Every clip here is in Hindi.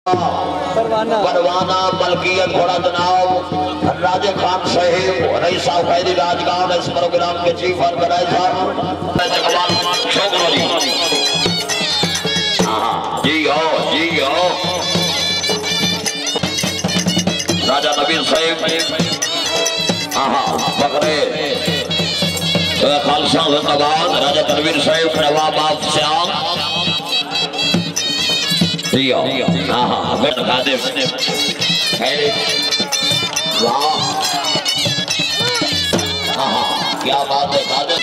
परवाना मलकियत घोड़ा जनाब राजे खान साहिब रईस साहब खैरी राजगांव इस प्रोग्राम के चीफ ऑर्गेनाइजर जी हो राजा नबील साहिब बकरे खालसा जिंदाबाद राजा तनवीर साहिब नवाब श्याम खादिम वाह क्या बात है खादिम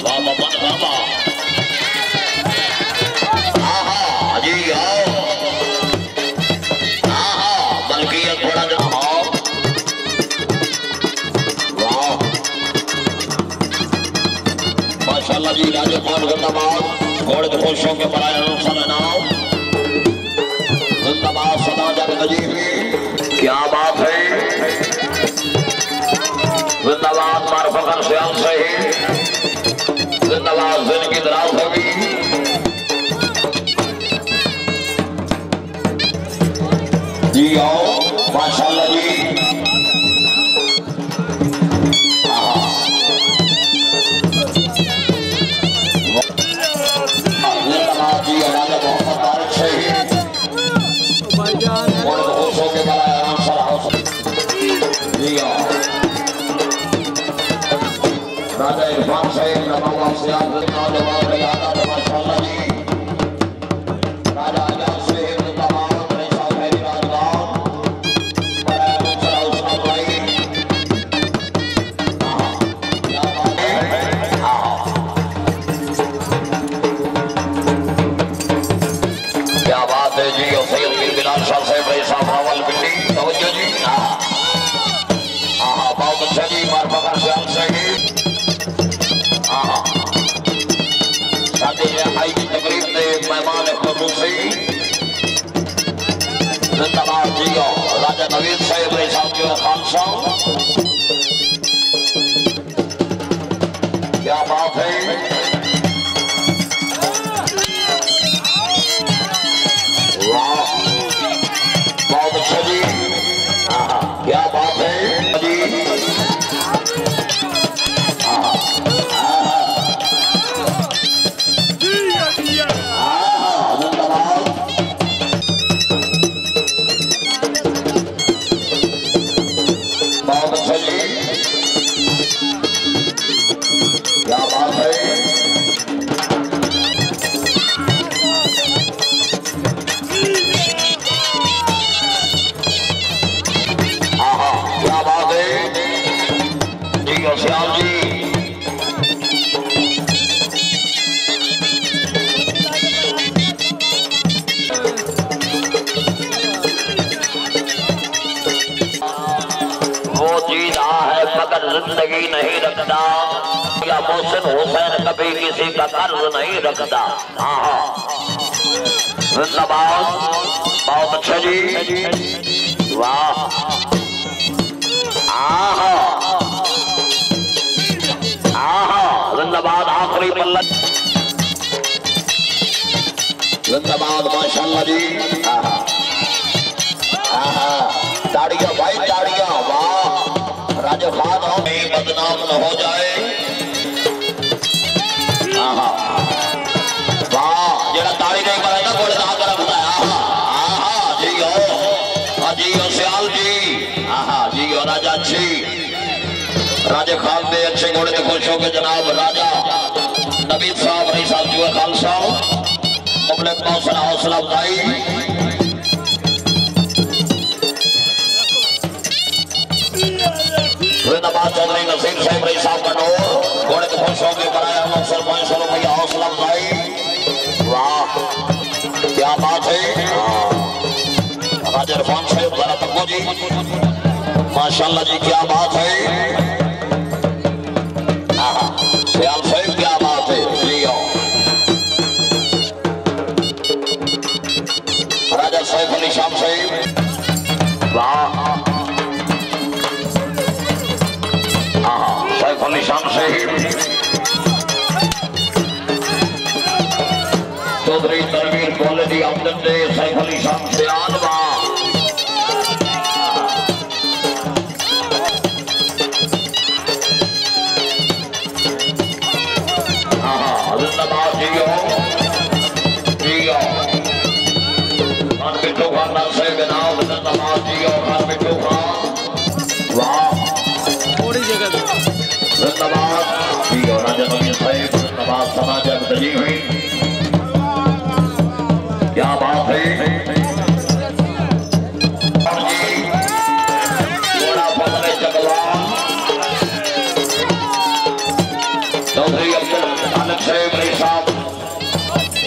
वाह ममन बाबा जी मलकियत घोड़ा जनाब वाह माशाल्लाह जी राजे खान जिंदाबाद घोड़े के खुशियों के बड़ाए नाम जिंदाबाद सदा जग नजीबी क्या बात है जिंदाबाद मारफकर श्याम सही जिंदाबाद जिंदगी दराज होगी जी आओ माशाल्लाह जी जिंदाबाद जी राजा मोहम्मद तारिक सही राजा इरफान साहिब नवाब सियाद माशाल्लाह जी राजा आजाद साहिब जिंदाबाद रईस साहब खैरी राजगांव क्या बात है जी और सैयद पीर बिलाल शाह साहिब रईस साहब रावलपिंडी तवज्जो जी बहुत अच्छा जी मारफकर श्याम साहिब आई की तकरीब से मेहमान खुसूसी जिंदाबाद जी राजा नवीद साहिब रईस साहब जो खालसा क्या बात है वाह बहुत अच्छा जी क्या बात है जी बहुत अच्छा जी क्या बात है क्या बात है जी श्याम जी वो जी रहा है मगर जिंदगी नहीं रखता या मोहसिन हुसैन कभी किसी का कर्ज नहीं रखता जिंदाबाद बहुत अच्छा जी वाह जिंदाबाद आखिरी पल्ला जिंदाबाद माशाल्लाह जी ताड़ियां भाई ताड़ियां वाह राजा खान हो बदनाम न हो जाए वाह जरा ताड़ी नहीं बनाएगा बोले कहा कर जी हो जी हो श्याल जी जी हो राजा अच्छी राजे खान में अच्छे घोड़े के खुश हो के जनाब राजा नबीद साहब रईस साहब जो खालसा मुबलक हौसला अफजाई जिंदाबाद चौधरी नसीर साहिब रईस साहब का डोर घोड़े के खुश हो के बनाया अफसर भैया हौसला अफजाई वाह क्या बात है राजा इरफान साहिब जरा तको जी माशाल्लाह जी क्या बात है श्याम साहिब क्या बात है जी राजा सैफ अली शाम साहिब वाह सैफ अली शाम साहिब चौधरी तनवीर बोले दी आमदन दे सैफ अली शाह से आलवा जिंदाबाद जियो जियो खान बिट्टू खान से बनाओ जिंदाबाद जियो खान बिट्टू खान वाह थोड़ी जगह जिंदाबाद जियो राजा नवीन साहिब जिंदाबाद समाज बदली हुई क्या बात है थोड़ा पकड़े चकवाल चौधरी अब्दुल खालिक साहब अली साहब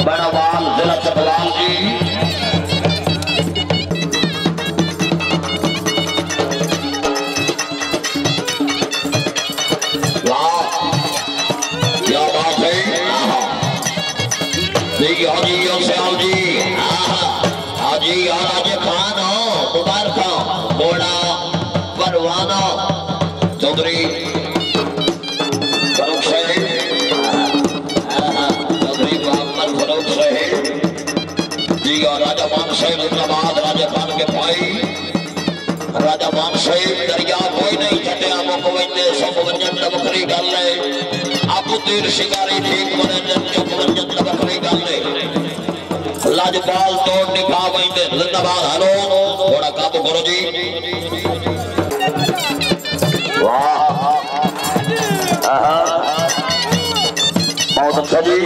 बड़ावाल जिला चकवाल जी वाह क्या बात है हाजी श्याम जी हाजी और आज खान हो मुबारक हो घोड़ा परवाना चौधरी फरूक साहब चौधरी मोहम्मद फरूक साहब जी और राजा मान साहब जिंदाबाद राजा खान के भाई राजा मान साहब दरिया कोई नहीं छटिया मुख वंजे सब वंजन बकरी गल है आपू तीर शिकारी ठीक बने चुप वंजन बकरी गल है लाजपाल तोड़ निभा वंजे जिंदाबाद हेलो थोड़ा काबू करो जी वाह बहुत अच्छा जी